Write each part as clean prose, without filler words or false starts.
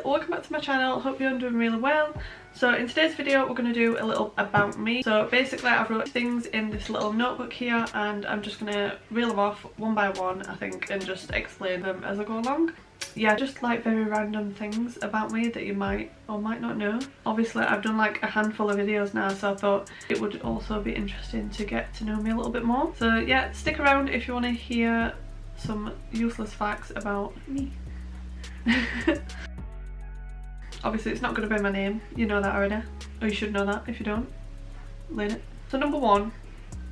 welcome back to my channel. Hope you're doing really well. So in today's video we're going to do a little about me. So basically I've wrote things in this little notebook here and I'm just going to reel them off one by one, I think, and just explain them as I go along. Yeah, just like very random things about me that you might or might not know. Obviously I've done like a handful of videos now, so I thought it would also be interesting to get to know me a little bit more. So yeah, stick around if you want to hear some useless facts about me. Obviously it's not going to be my name, you know that already, or you should know that if you don't. Learn it. So number one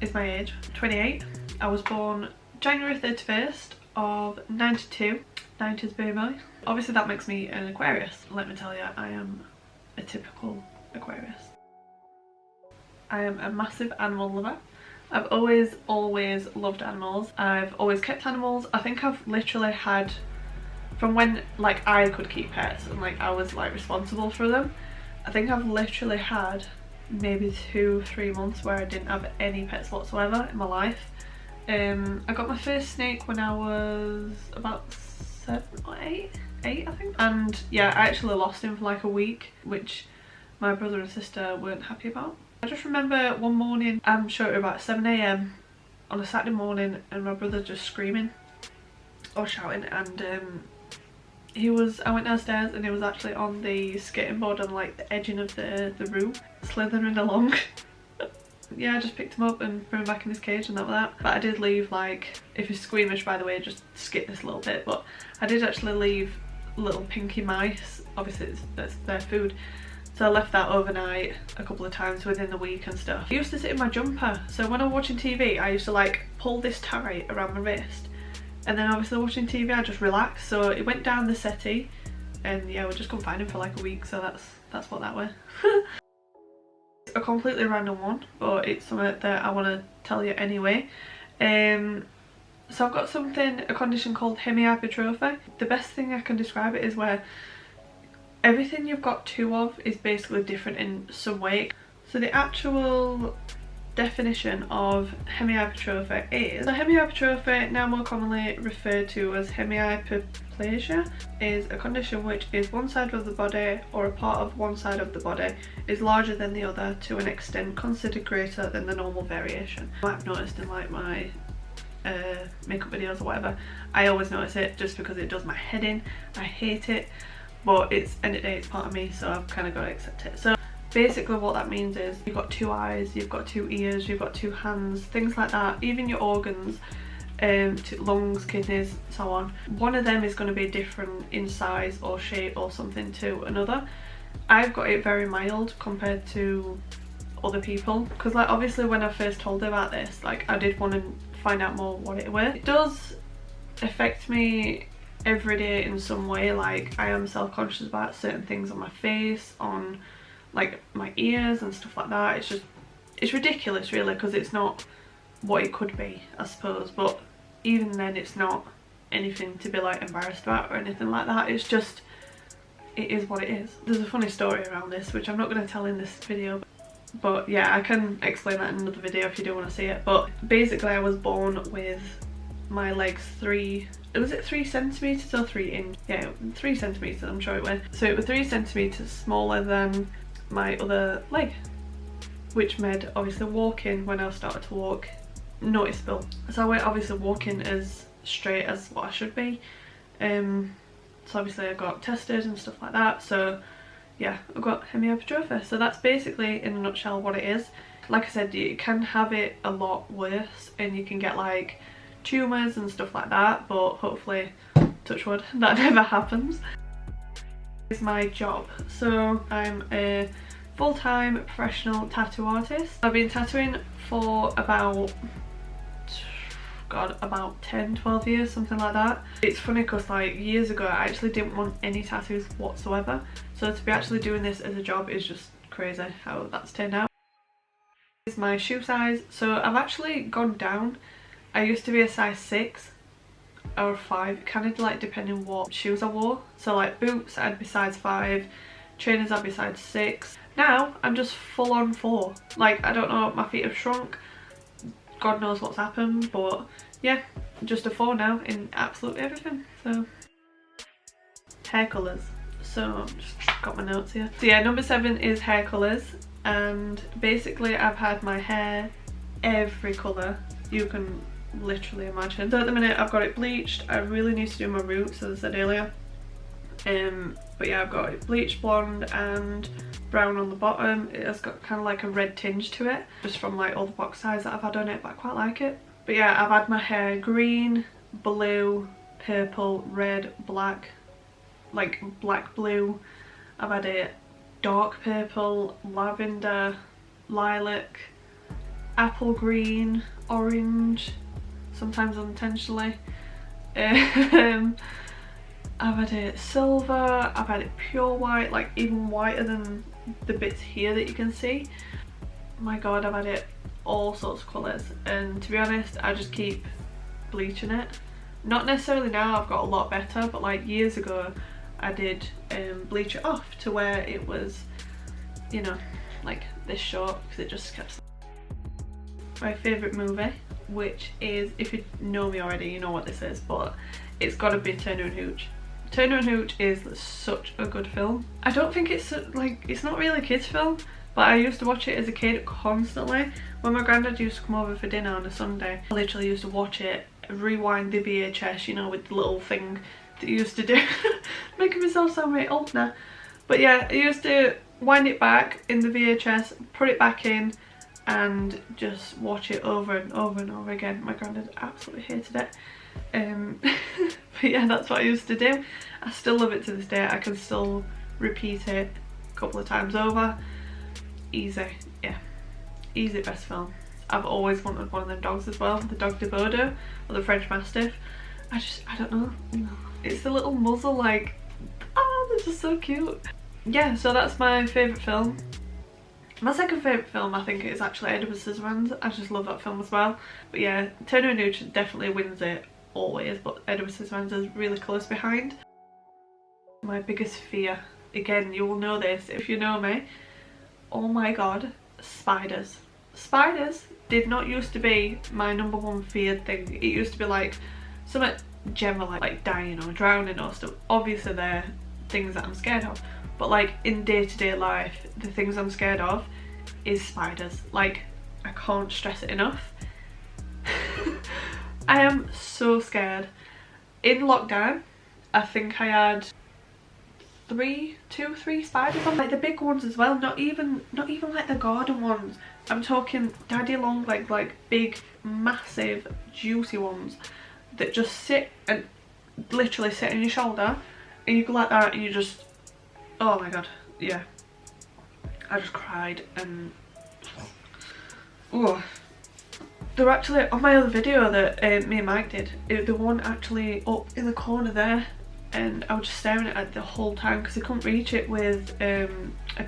is my age, 28. I was born January 31st of 92, 90s baby. Obviously that makes me an Aquarius. Let me tell you, I am a typical Aquarius. I am a massive animal lover. I've always loved animals. I've always kept animals. I think I've literally had, from when like I could keep pets and like I was like responsible for them, I think I've literally had maybe 2-3 months where I didn't have any pets whatsoever in my life. I got my first snake when I was about 7 or 8 I think, and yeah, I actually lost him for like a week, which my brother and sister weren't happy about. I just remember one morning, I'm sure it was about 7 AM on a Saturday morning, and my brother just screaming or shouting, and I went downstairs and he was actually on the skating board on like the edging of the room, slithering along. Yeah, I just picked him up and put him back in his cage and that was that. But I did leave, like, if he's squeamish by the way, just skip this little bit, but I did actually leave little pinky mice. Obviously it's their food, so I left that overnight a couple of times within the week and stuff. I used to sit in my jumper, so when I'm watching TV I used to like pull this tie around my wrist, and then obviously watching TV I just relaxed, so it went down the settee, and yeah, we just couldn't find him for like a week, so that's what that was. A completely random one, but it's something that I want to tell you anyway. So I've got a condition called hemihypertrophy. The best thing I can describe it is where everything you've got two of is basically different in some way. So the actual definition of hemihypertrophy is, so hemihypertrophy, now more commonly referred to as hemihyperplasia, is a condition which is one side of the body or a part of one side of the body is larger than the other to an extent considered greater than the normal variation. I've noticed in like my makeup videos or whatever, I always notice it just because it does my head in. I hate it, but it's end of the day, it's part of me, so I've kind of got to accept it. So basically what that means is you've got 2 eyes, you've got 2 ears, you've got 2 hands, things like that. Even your organs, lungs, kidneys, so on. One of them is going to be different in size or shape or something to another. I've got it very mild compared to other people, because like obviously when I first told her about this, like I did want to find out more what it was. It does affect me every day in some way. Like I am self-conscious about certain things on my face, on like my ears and stuff like that. It's ridiculous really, because it's not what it could be, I suppose, but even then it's not anything to be like embarrassed about or anything like that. It's just, it is what it is. There's a funny story around this which I'm not going to tell in this video, but yeah, I can explain that in another video if you do want to see it. But basically I was born with my legs 3 centimeters or 3 inch, yeah, 3 centimeters I'm sure it was. So it was 3 centimeters smaller than my other leg, which made obviously walking, when I started to walk, noticeable. So I weren't obviously walking as straight as what I should be. So obviously I got tested and stuff like that, so yeah, I've got hemihypertrophy. So that's basically in a nutshell what it is. Like I said, you can have it a lot worse and you can get like tumours and stuff like that, but hopefully, touch wood, that never happens. Is my job. So I'm a full-time professional tattoo artist. I've been tattooing for about 10-12 years, something like that. It's funny because like years ago I actually didn't want any tattoos whatsoever, so to be actually doing this as a job is just crazy how that's turned out. This is my shoe size. So I've actually gone down. I used to be a size 6 or 5, kind of like depending what shoes I wore. So like boots I'd be size 5, trainers I'd be size 6. Now I'm just full on 4. Like I don't know, my feet have shrunk, God knows what's happened, but yeah, just a 4 now in absolutely everything. So hair colours. So just got my notes here. So yeah, number 7 is hair colours, and basically I've had my hair every colour you can literally imagine. So at the minute I've got it bleached. I really need to do my roots, as I said earlier. But yeah, I've got it bleached blonde and brown on the bottom. It has got kind of like a red tinge to it, just from like all the box ties that I've had on it, but I quite like it. But yeah, I've had my hair green, blue, purple, red, black, like black blue. I've had it dark purple, lavender, lilac, apple green, orange, sometimes unintentionally. I've had it silver, I've had it pure white, like even whiter than the bits here that you can see. My god, I've had it all sorts of colours, and to be honest I just keep bleaching it. Not necessarily now, I've got a lot better, but like years ago I did bleach it off to where it was, you know, like this short, because it just kept. My favourite movie, which is, if you know me already you know what this is, but it's got to be Turner and Hooch. Turner and Hooch is such a good film. I don't think it's like, it's not really a kids film, but I used to watch it as a kid constantly. When my granddad used to come over for dinner on a Sunday, I literally used to watch it, rewind the VHS, you know, with the little thing that you used to do. Making myself sound really old now. But yeah, I used to wind it back in the VHS, put it back in, and just watch it over and over and over again. My granddad absolutely hated it. But yeah, that's what I used to do. I still love it to this day. I can still repeat it a couple of times over. Easy, yeah, easy best film. I've always wanted one of them dogs as well, the dog de Bordeaux or the French Mastiff. I don't know, it's the little muzzle, like, oh, they're just so cute. Yeah, so that's my favourite film. My second favourite film I think is actually Edward Scissorhands. I just love that film as well. But yeah, Turner and Hooch definitely wins it always, but Edward Scissorhands is really close behind. My biggest fear, again you will know this if you know me, oh my god, spiders. Spiders did not used to be my number one feared thing. It used to be like something general, like dying or drowning or stuff. Obviously they're things that I'm scared of, but like in day-to-day life, the things I'm scared of is spiders. Like, I can't stress it enough. I am so scared. In lockdown, I think I had 3 spiders on, like the big ones as well, not even like the garden ones. I'm talking daddy long, like big, massive, juicy ones that just sit and literally sit on your shoulder, and you go like that and you just, oh my god, yeah. I just cried. And oh, they're actually on my other video that me and Mike did, the one actually up in the corner there, and I was just staring at it the whole time because I couldn't reach it with a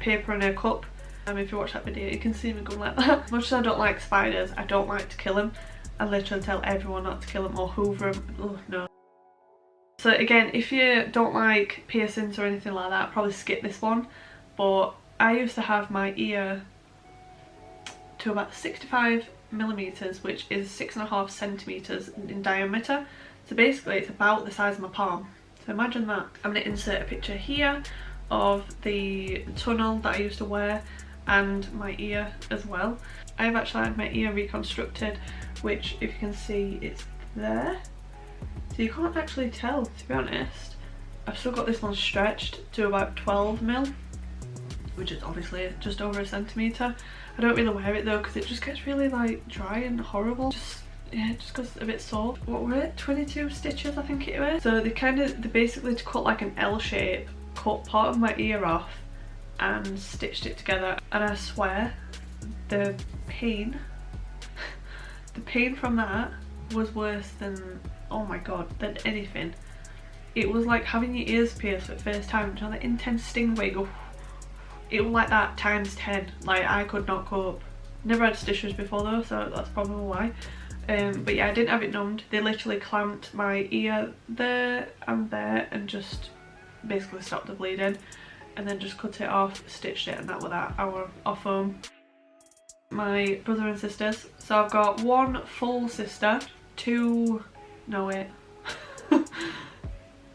paper and a cup. If you watch that video you can see me going like that. As much as I don't like spiders, I don't like to kill them. I literally tell everyone not to kill them or hoover them. Oh no. So again, if you don't like piercings or anything like that, probably skip this one. But I used to have my ear to about 65mm, which is 6.5 centimeters in diameter. So basically it's about the size of my palm. So imagine that. I'm going to insert a picture here of the tunnel that I used to wear and my ear as well. I've actually had my ear reconstructed, which if you can see it's there. So you can't actually tell, to be honest. I've still got this one stretched to about 12mm, which is obviously just over a centimetre. I don't really wear it though because it just gets really like dry and horrible. Yeah, it just goes a bit sore. What were it? 22 stitches I think it was. So they basically to cut like an L shape, cut part of my ear off and stitched it together, and I swear the pain from that was worse than, oh my god, than anything. It was like having your ears pierced for the first time, you know, that intense sting where you go, it was like that times 10. Like, I could not cope. Never had stitches before though, so that's probably why. But yeah, I didn't have it numbed. They literally clamped my ear there and there and just basically stopped the bleeding, and then just cut it off, stitched it, and that was that. I was off home. My brother and sisters. So I've got one full sister,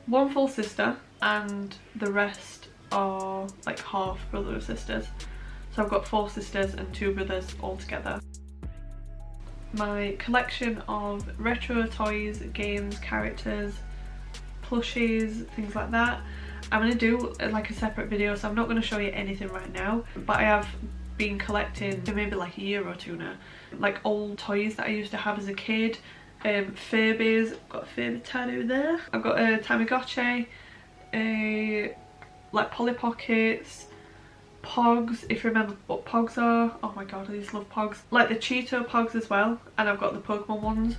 one full sister, and the rest are like half brother or sisters. So I've got 4 sisters and 2 brothers all together. My collection of retro toys, games, characters, plushies, things like that. I'm going to do like a separate video, so I'm not going to show you anything right now, but I have been collecting for maybe like a year or 2 now, like old toys that I used to have as a kid. Furbies, I've got a Furby tattoo there. I've got a Tamagotchi, like Polly Pockets, Pogs, if you remember what Pogs are. Oh my god, I used to love Pogs. Like the Cheeto Pogs as well, and I've got the Pokemon ones.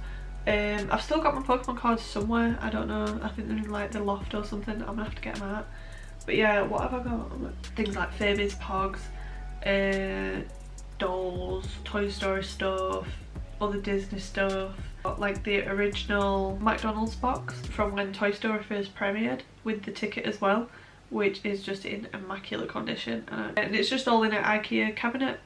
I've still got my Pokemon cards somewhere, I don't know, I think they're in like the loft or something. I'm gonna have to get them out. But yeah, what have I got? Things like Furbies, Pogs, dolls, Toy Story stuff, other Disney stuff. Got like the original McDonald's box from when Toy Story first premiered with the ticket as well, which is just in immaculate condition, and it's just all in an IKEA cabinet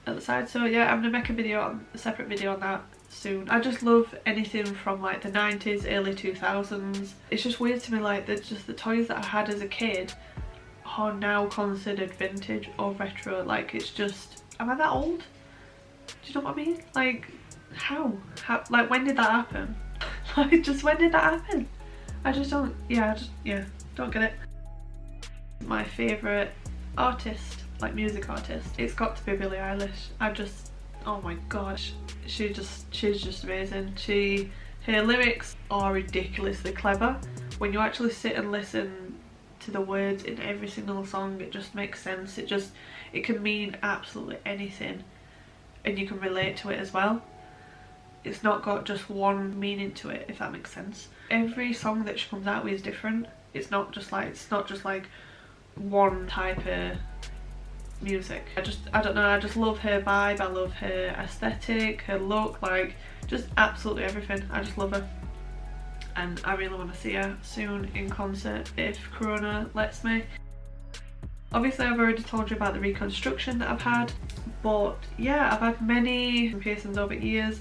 at the side. So yeah, I'm gonna make a separate video on that soon. I just love anything from like the 90s, early 2000s. It's just weird to me like that just the toys that I had as a kid are now considered vintage or retro. Like it's just, am I that old? Do you know what I mean? Like how like when did that happen? Like just when did that happen? I just don't, don't get it. My favourite artist, like music artist, it's got to be Billie Eilish. Oh my gosh, she's just amazing. Her lyrics are ridiculously clever. When you actually sit and listen to the words in every single song, it just makes sense. It can mean absolutely anything, and you can relate to it as well. It's not got just one meaning to it, if that makes sense. Every song that she comes out with is different. It's not just like one type of music. I don't know, I just love her vibe, I love her aesthetic, her look, like just absolutely everything. I just love her, and I really want to see her soon in concert if Corona lets me. Obviously I've already told you about the reconstruction that I've had, but yeah, I've had many piercings over years.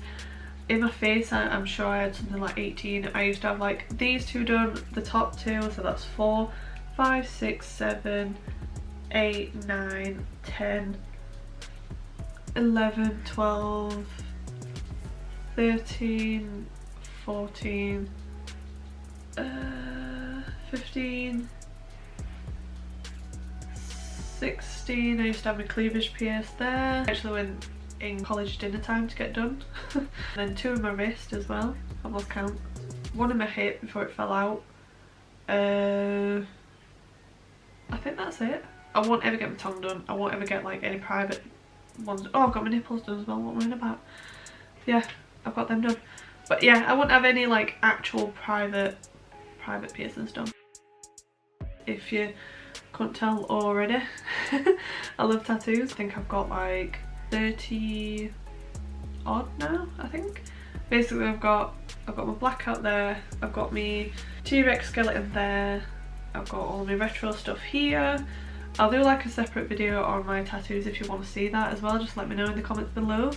In my face, I'm sure I had something like 18. I used to have like these 2 done, the top 2, so that's 4, 5, 6, 7, 8, 9, 10, 11, 12, 13, 14, 15, 16. I used to have my cleavage pierced there. I actually went in college dinner time to get done. And then 2 in my wrist as well, I've lost count. 1 in my hip before it fell out. I think that's it. I won't ever get my tongue done. I won't ever get like any private ones. Oh, I've got my nipples done as well, what am I on about? Yeah, I've got them done. But yeah, I won't have any like actual private piercings done. If you couldn't tell already, I love tattoos. I think I've got like 30 odd now, I think. Basically I've got my blackout there, I've got my T-Rex skeleton there, I've got all my retro stuff here. I'll do like a separate video on my tattoos if you want to see that as well, just let me know in the comments below.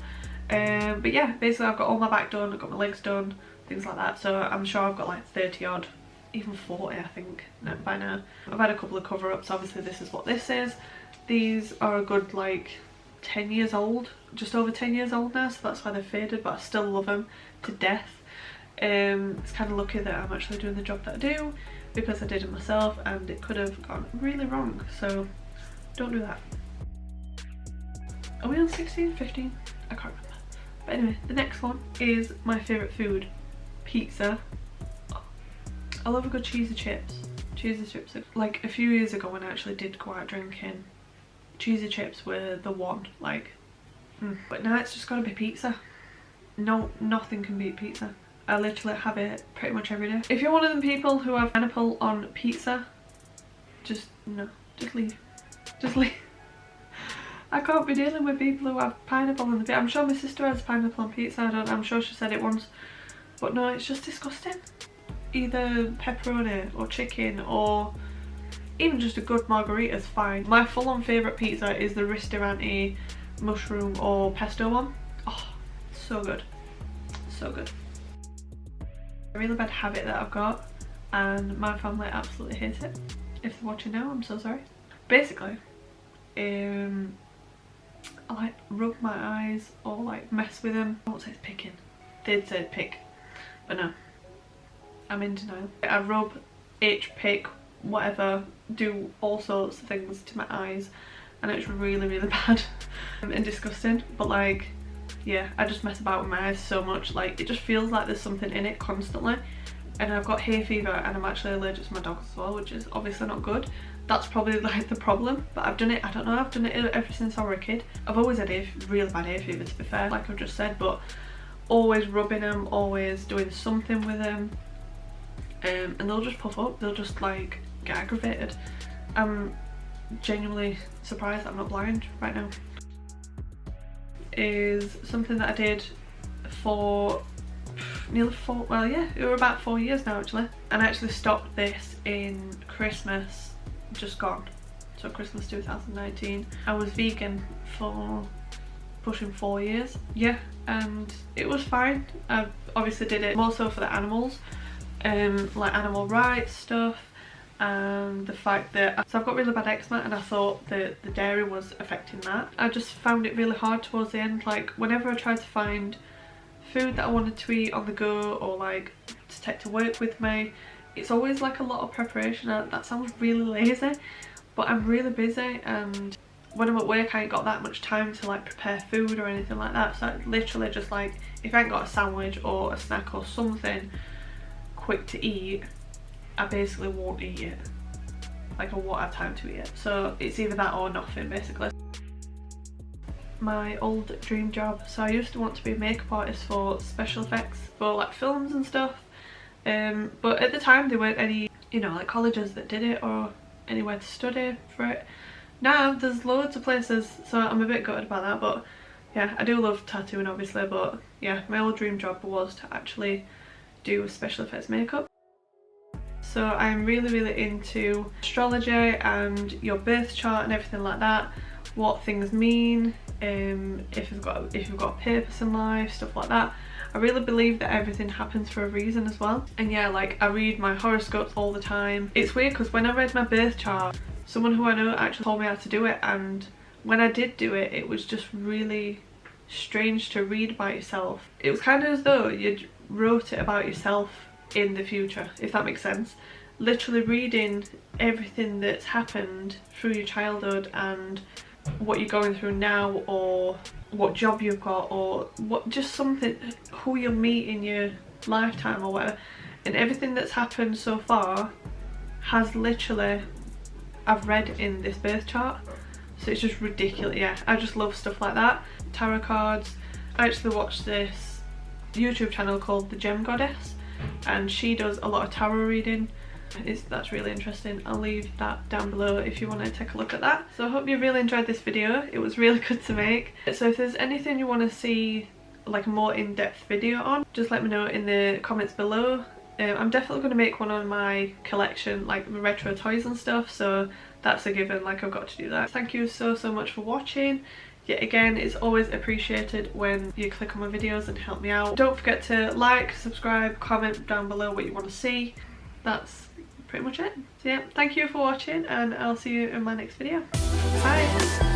But yeah, basically I've got all my back done, I've got my legs done, things like that, so I'm sure I've got like 30 odd, even 40 I think by now. I've had a couple of cover-ups, obviously this is what this is. These are a good like 10 years old, just over 10 years old now, so that's why they're faded, but I still love them to death. It's kind of lucky that I'm actually doing the job that I do, because I did it myself and it could have gone really wrong, so don't do that. Are we on 16, 15? I can't remember. But anyway, the next one is my favourite food, pizza. I love a good cheesy chips. Cheesy chips, like a few years ago when I actually did go out drinking, cheesy chips were the one, like, But now it's just gotta be pizza. No, nothing can beat pizza. I literally have it pretty much every day. If you're one of them people who have pineapple on pizza, just leave. Just leave. I can't be dealing with people who have pineapple on the pizza. I'm sure my sister has pineapple on pizza, I'm sure she said it once. But no, it's just disgusting. Either pepperoni or chicken or even just a good margarita is fine. My full-on favourite pizza is the ristorante mushroom or pesto one. Oh, so good. So good. A really bad habit that I've got, and my family absolutely hate it. If they're watching now, I'm so sorry. basically, I like rub my eyes or like mess with them. I won't say it's picking. They'd say pick, but no, I'm in denial. I rub, itch, pick, whatever, do all sorts of things to my eyes, and it's really bad and disgusting. But like, yeah, I just mess about with my eyes so much. Like, it just feels like there's something in it constantly. And I've got hay fever, and I'm actually allergic to my dogs as well, which is obviously not good. That's probably like the problem. But I've done it, I don't know, I've done it ever since I was a kid. I've always had really bad hay fever, to be fair, like I've just said, but always rubbing them, always doing something with them, and they'll just puff up, they'll just like get aggravated. I'm genuinely surprised that I'm not blind right now. Is something that I did for nearly it were about 4 years now actually, and I actually stopped this in Christmas just gone, so Christmas 2019. I was vegan for pushing 4 years, yeah, and it was fine. I obviously did it more so for the animals, like animal rights stuff, and the fact that, so I've got really bad eczema, and I thought that the dairy was affecting that. I just found it really hard towards the end. Like, whenever I tried to find food that I wanted to eat on the go, or like to take to work with me, it's always like a lot of preparation. That sounds really lazy, but I'm really busy, and when I'm at work I ain't got that much time to like prepare food or anything like that. So I literally just like, if I ain't got a sandwich or a snack or something quick to eat, I basically won't eat it. Like, I won't have time to eat it. So it's either that or nothing basically. My old dream job, so I used to want to be a makeup artist for special effects for like films and stuff, but at the time there weren't any, you know, like colleges that did it or anywhere to study for it. Now there's loads of places, so I'm a bit gutted about that. But yeah, I do love tattooing obviously, but yeah, my old dream job was to actually do special effects makeup. So I'm really into astrology and your birth chart and everything like that, what things mean, if you've got a purpose in life, stuff like that. I really believe that everything happens for a reason as well. And yeah, like, I read my horoscopes all the time. It's weird because when I read my birth chart, someone who I know actually told me how to do it, and when I did do it, it was just really strange to read about yourself. It was kind of as though you wrote it about yourself in the future, if that makes sense. Literally reading everything that's happened through your childhood and what you're going through now, or what job you've got, or what, just something, who you'll meet in your lifetime or whatever, and everything that's happened so far has literally, I've read in this birth chart. So it's just ridiculous. Yeah, I just love stuff like that. Tarot cards. I actually watched this YouTube channel called The Gem Goddess, and she does a lot of tarot reading. That's really interesting. I'll leave that down below if you want to take a look at that. So I hope you really enjoyed this video. It was really good to make. So if there's anything you want to see like a more in-depth video on, just let me know in the comments below. I'm definitely going to make one on my collection, like retro toys and stuff, so that's a given, like I've got to do that. Thank you so much for watching. Yet again, it's always appreciated when you click on my videos and help me out. Don't forget to like, subscribe, comment down below what you want to see. That's pretty much it. So yeah, thank you for watching, and I'll see you in my next video. Bye!